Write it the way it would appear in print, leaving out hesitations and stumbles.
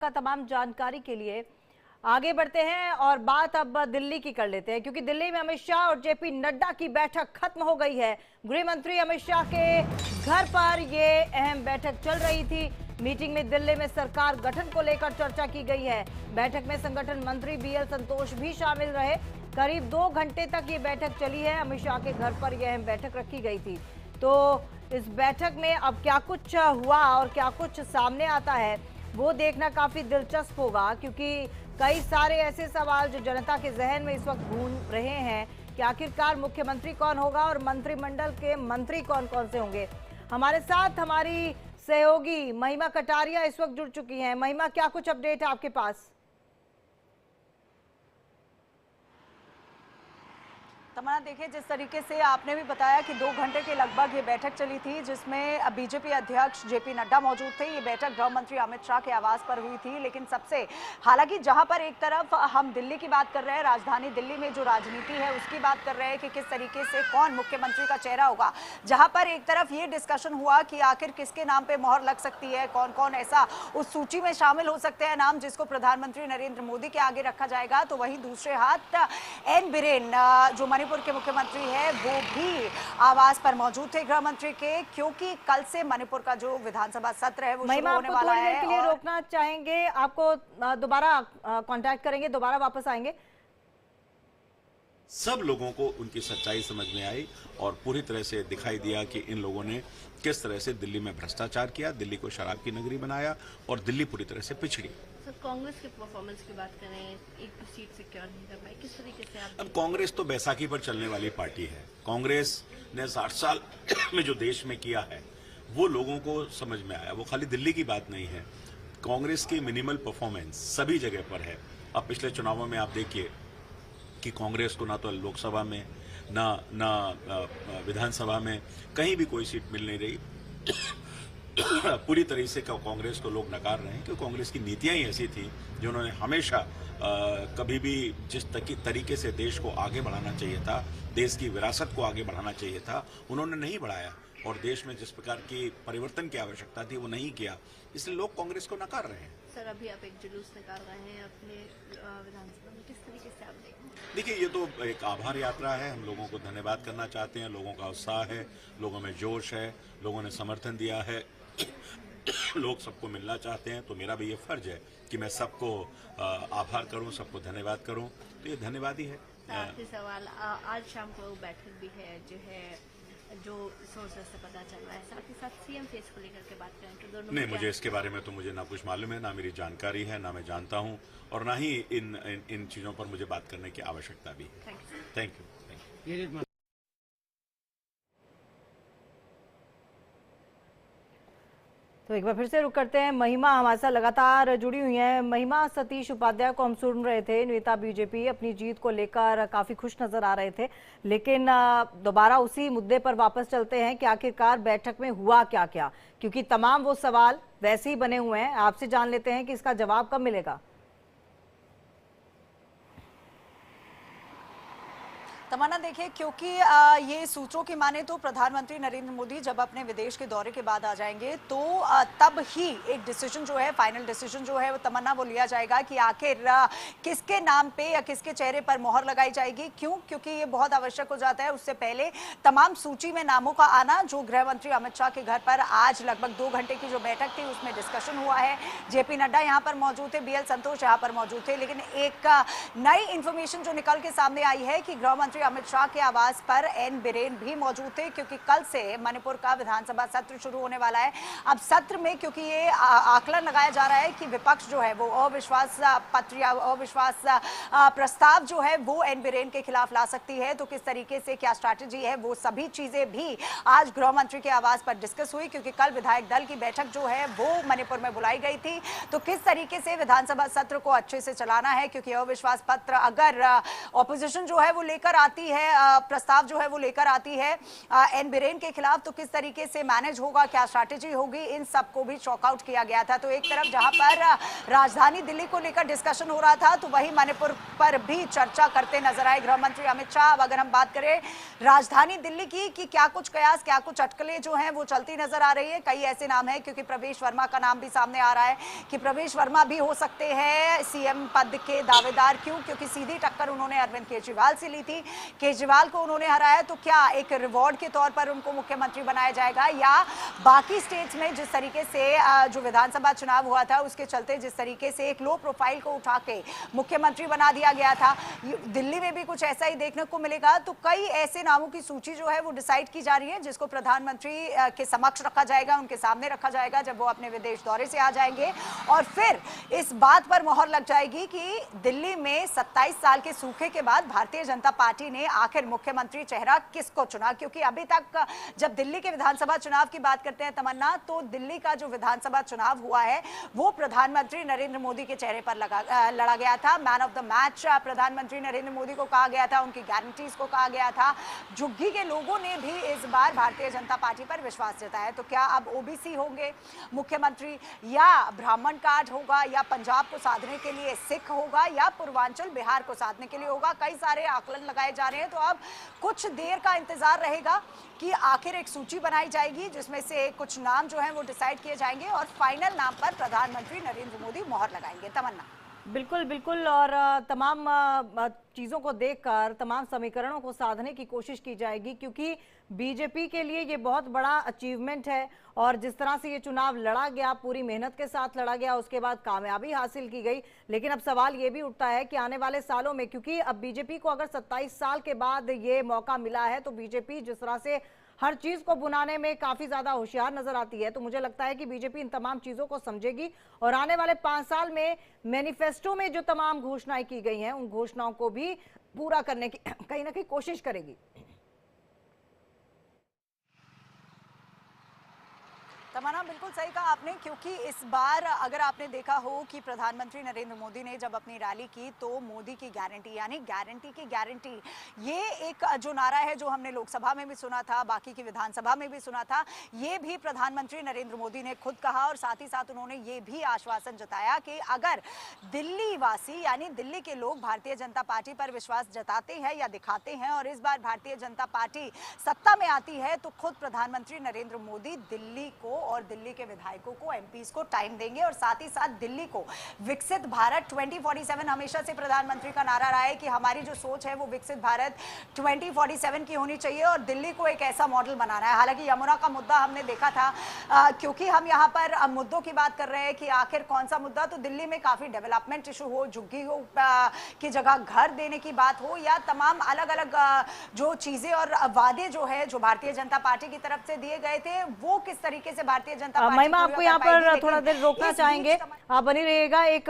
का तमाम जानकारी के लिए आगे बढ़ते हैं और बात अब दिल्ली की कर लेते हैं, क्योंकि दिल्ली में अमित शाह और जेपी नड्डा की बैठक खत्म हो गई है। गृह मंत्री अमित शाह के घर पर ये अहम बैठक चल रही थी। मीटिंग में दिल्ली में सरकार गठन को लेकर चर्चा की गई है। बैठक में संगठन मंत्री बीएल संतोष भी शामिल रहे। करीब 2 घंटे तक ये बैठक चली है। अमित शाह के घर पर यह अहम बैठक रखी गई थी। तो इस बैठक में अब क्या कुछ हुआ और क्या कुछ सामने आता है वो देखना काफी दिलचस्प होगा, क्योंकि कई सारे ऐसे सवाल जो जनता के जहन में इस वक्त घूम रहे हैं कि आखिरकार मुख्यमंत्री कौन होगा और मंत्रिमंडल के मंत्री कौन कौन से होंगे। हमारे साथ हमारी सहयोगी महिमा कटारिया इस वक्त जुड़ चुकी हैं। महिमा, क्या कुछ अपडेट है आपके पास? तमन्ना, देखिए, जिस तरीके से आपने भी बताया कि 2 घंटे के लगभग ये बैठक चली थी, जिसमें बीजेपी अध्यक्ष जेपी नड्डा मौजूद थे। ये बैठक गृह मंत्री अमित शाह के आवास पर हुई थी। लेकिन हालांकि जहां पर एक तरफ हम दिल्ली की बात कर रहे हैं, राजधानी दिल्ली में जो राजनीति है उसकी बात कर रहे हैं कि किस तरीके से कौन मुख्यमंत्री का चेहरा होगा, जहां पर एक तरफ ये डिस्कशन हुआ कि आखिर किसके नाम पे मोहर लग सकती है, कौन कौन ऐसा उस सूची में शामिल हो सकते हैं नाम जिसको प्रधानमंत्री नरेंद्र मोदी के आगे रखा जाएगा, तो वहीं दूसरे हाथ एन बिरेन जो मणिपुर के मुख्यमंत्री है वो भी आवास पर मौजूद थे गृह मंत्री के, क्योंकि कल से मणिपुर का जो विधानसभा सत्र है वो शुरू होने वाला है। के लिए रोकना चाहेंगे, आपको दोबारा कांटेक्ट करेंगे, दोबारा वापस आएंगे। सब लोगों को उनकी सच्चाई समझ में आई और पूरी तरह से दिखाई दिया कि इन लोगों ने किस तरह से दिल्ली में भ्रष्टाचार किया, दिल्ली को शराब की नगरी बनाया और दिल्ली पूरी तरह से पिछड़ी। सर, कांग्रेस के परफॉर्मेंस की बात करें, एक भी सीट सिक्योर नहीं कर पाई, किस तरीके से आप? अब कांग्रेस तो बैसाखी पर चलने वाली पार्टी है। कांग्रेस ने 60 साल में जो देश में किया है वो लोगों को समझ में आया। वो खाली दिल्ली की बात नहीं है, कांग्रेस की मिनिमल परफॉर्मेंस सभी जगह पर है। अब पिछले चुनावों में आप देखिए कि कांग्रेस को ना तो लोकसभा में ना विधानसभा में कहीं भी कोई सीट मिल नहीं रही। पूरी तरह से कांग्रेस को लोग नकार रहे हैं, क्योंकि कांग्रेस की नीतियां ही ऐसी थी जिन्होंने हमेशा कभी भी जिस तरीके से देश को आगे बढ़ाना चाहिए था, देश की विरासत को आगे बढ़ाना चाहिए था, उन्होंने नहीं बढ़ाया और देश में जिस प्रकार की परिवर्तन की आवश्यकता थी वो नहीं किया, इसलिए लोग कांग्रेस को नकार रहे हैं। सर, अभी आप एक जुलूस निकाल रहे हैं अपने विधानसभा में, किस तरीके से आप देखें? देखिए, ये तो एक आभार यात्रा है। हम लोगों को धन्यवाद करना चाहते हैं। लोगों का उत्साह है, लोगों में जोश है, लोगों ने समर्थन दिया है, लोग सबको मिलना चाहते हैं। तो मेरा भी ये फर्ज है कि मैं सबको आभार करूं, सबको धन्यवाद करूं। तो ये धन्यवाद ही है। आखिरी सवाल, आज शाम को बैठक भी है जो सोर्सेस से पता चल रहा है, साथ ही साथ सीएम फेस को लेकर के बात करें तो दोनों? नहीं, मुझे इसके बारे में तो मुझे ना कुछ मालूम है, ना मेरी जानकारी है, ना मैं जानता हूं और ना ही इन चीजों पर मुझे बात करने की आवश्यकता भी है। Thank you. तो एक बार फिर से रुक करते हैं। महिमा हमारे साथ लगातार जुड़ी हुई हैं। महिमा, सतीश उपाध्याय को हम सुन रहे थे, नेता बीजेपी अपनी जीत को लेकर काफी खुश नजर आ रहे थे, लेकिन दोबारा उसी मुद्दे पर वापस चलते हैं कि आखिरकार बैठक में हुआ क्या क्या, क्योंकि तमाम वो सवाल वैसे ही बने हुए हैं। आपसे जान लेते हैं कि इसका जवाब कब मिलेगा। तमन्ना, देखिए, क्योंकि ये सूत्रों की माने तो प्रधानमंत्री नरेंद्र मोदी जब अपने विदेश के दौरे के बाद आ जाएंगे तो तब ही एक डिसीजन जो है, फाइनल डिसीजन जो है वो तमन्ना वो लिया जाएगा कि आखिर किसके नाम पे या किसके चेहरे पर मोहर लगाई जाएगी। क्यों? क्योंकि ये बहुत आवश्यक हो जाता है। उससे पहले तमाम सूची में नामों का आना, जो गृह मंत्री अमित शाह के घर पर आज लगभग 2 घंटे की जो बैठक थी उसमें डिस्कशन हुआ है। जेपी नड्डा यहाँ पर मौजूद थे, बीएल संतोष यहाँ पर मौजूद थे, लेकिन एक नई इंफॉर्मेशन जो निकल के सामने आई है कि गृह मंत्री अमित शाह के आवास पर एन बिरेन भी मौजूद थे, क्योंकि कल से मणिपुर का विधानसभा सत्र शुरू होने वाला है। अब सत्र में क्योंकि ये आकलन लगाया जा रहा है कि विपक्ष जो है वो अविश्वास पत्र या अविश्वास प्रस्ताव जो है वो एन बिरेन के खिलाफ ला सकती है, तो किस तरीके से क्या स्ट्रैटेजी है वो सभी चीजें भी आज गृह मंत्री के आवास पर डिस्कस हुई, क्योंकि कल विधायक दल की बैठक जो है वो मणिपुर में बुलाई गई थी। तो किस तरीके से विधानसभा सत्र को अच्छे से चलाना है, क्योंकि अविश्वास पत्र अगर ऑपोजिशन जो है वो लेकर आती आती है, प्रस्ताव जो है वो लेकर आती है एन बिरेन के खिलाफ, तो किस तरीके से मैनेज होगा, क्या स्ट्रैटेजी होगी, इन सबको भी चॉकआउट किया गया था। तो एक तरफ जहां पर राजधानी दिल्ली को लेकर डिस्कशन हो रहा था, तो वहीं मणिपुर पर भी चर्चा करते नजर आए गृह मंत्री अमित शाह। अब अगर हम बात करें राजधानी दिल्ली की कि क्या कुछ कयास, क्या कुछ अटकलें जो हैं वो चलती नजर आ रही है। कई ऐसे नाम हैं, क्योंकि प्रवेश वर्मा का नाम भी सामने आ रहा है कि प्रवेश वर्मा भी हो सकते हैं सीएम पद के दावेदार। क्यों? क्योंकि सीधी टक्कर उन्होंने अरविंद केजरीवाल से ली थी, केजरीवाल को उन्होंने हराया, तो क्या एक रिवॉर्ड के तौर पर उनको मुख्यमंत्री बनाया जाएगा, या बाकी स्टेट्स में जिस तरीके से जो विधानसभा चुनाव हुआ था उसके चलते जिस तरीके से एक लो प्रोफाइल को उठा के मुख्यमंत्री बना दिया गया था, दिल्ली में भी कुछ ऐसा ही देखने को मिलेगा। तो कई ऐसे नामों की सूची जो है वो डिसाइड की जा रही है, जिसको प्रधानमंत्री के समक्ष रखा जाएगा, उनके सामने रखा जाएगा जब वो अपने विदेश दौरे से आ जाएंगे। और फिर इस बात पर मोहर लग जाएगी कि दिल्ली में 27 साल के सूखे के बाद भारतीय जनता पार्टी ने आखिर मुख्यमंत्री चेहरा किसको चुना। क्योंकि अभी तक जब दिल्ली के विधानसभा चुनाव की बात करते हैं तमन्ना, तो दिल्ली का जो विधानसभा चुनाव हुआ है वो प्रधानमंत्री नरेंद्र मोदी के चेहरे पर लड़ा गया था। मैन ऑफ द मैच प्रधानमंत्री नरेंद्र मोदी को कहा गया था, उनकी गारंटीज को कहा गया था। झुग्गी के लोगों ने भी इस बार भारतीय जनता पार्टी पर विश्वास जताया। तो क्या अब ओबीसी होंगे मुख्यमंत्री, या ब्राह्मण कार्ड होगा, या पंजाब को साधने के लिए सिख होगा, या पूर्वांचल बिहार को साधने के लिए होगा? कई सारे आकलन लगाए जा रहे हैं। तो अब कुछ देर का इंतजार रहेगा कि आखिर एक सूची बनाई जाएगी जिसमें से कुछ नाम जो हैं वो डिसाइड किए जाएंगे और फाइनल नाम पर प्रधानमंत्री नरेंद्र मोदी मोहर लगाएंगे। तमन्ना। बिल्कुल बिल्कुल, और तमाम चीज़ों को देखकर तमाम समीकरणों को साधने की कोशिश की जाएगी, क्योंकि बीजेपी के लिए ये बहुत बड़ा अचीवमेंट है। और जिस तरह से ये चुनाव लड़ा गया, पूरी मेहनत के साथ लड़ा गया, उसके बाद कामयाबी हासिल की गई। लेकिन अब सवाल ये भी उठता है कि आने वाले सालों में, क्योंकि अब बीजेपी को अगर 27 साल के बाद ये मौका मिला है, तो बीजेपी जिस तरह से हर चीज को बुनाने में काफी ज्यादा होशियार नजर आती है, तो मुझे लगता है कि बीजेपी इन तमाम चीजों को समझेगी और आने वाले 5 साल में मैनिफेस्टो में जो तमाम घोषणाएं की गई हैं उन घोषणाओं को भी पूरा करने की कहीं ना कहीं कोशिश करेगी। तमन्ना, बिल्कुल सही कहा आपने, क्योंकि इस बार अगर आपने देखा हो कि प्रधानमंत्री नरेंद्र मोदी ने जब अपनी रैली की तो मोदी की गारंटी, यानी गारंटी की गारंटी, ये एक जो नारा है जो हमने लोकसभा में भी सुना था, बाकी की विधानसभा में भी सुना था, ये भी प्रधानमंत्री नरेंद्र मोदी ने खुद कहा। और साथ ही साथ उन्होंने ये भी आश्वासन जताया कि अगर दिल्ली वासी यानी दिल्ली के लोग भारतीय जनता पार्टी पर विश्वास जताते हैं या दिखाते हैं और इस बार भारतीय जनता पार्टी सत्ता में आती है, तो खुद प्रधानमंत्री नरेंद्र मोदी दिल्ली को और दिल्ली के विधायकों को, एमपीज को टाइम देंगे। और साथ ही साथ दिल्ली को विकसित भारत 2047, हमेशा से प्रधानमंत्री का नारा रहा है कि हमारी जो सोच है वो विकसित भारत 2047 की होनी चाहिए और दिल्ली को एक ऐसा मॉडल बनाना है। हालांकि यमुना का मुद्दा हमने देखा था, क्योंकि हम यहाँ पर मुद्दों की बात कर रहे हैं कि आखिर कौन सा मुद्दा, तो दिल्ली में काफी डेवलपमेंट इशू हो, झुग्गी की जगह घर देने की बात हो, या तमाम अलग अलग जो चीजें और वादे जो है जो भारतीय जनता पार्टी की तरफ से दिए गए थे, वो किस तरीके से भारतीय जनता पार्टी महिमा, आपको यहाँ पर थोड़ा देर रोकना चाहेंगे, आप बनी रहिएगा। एक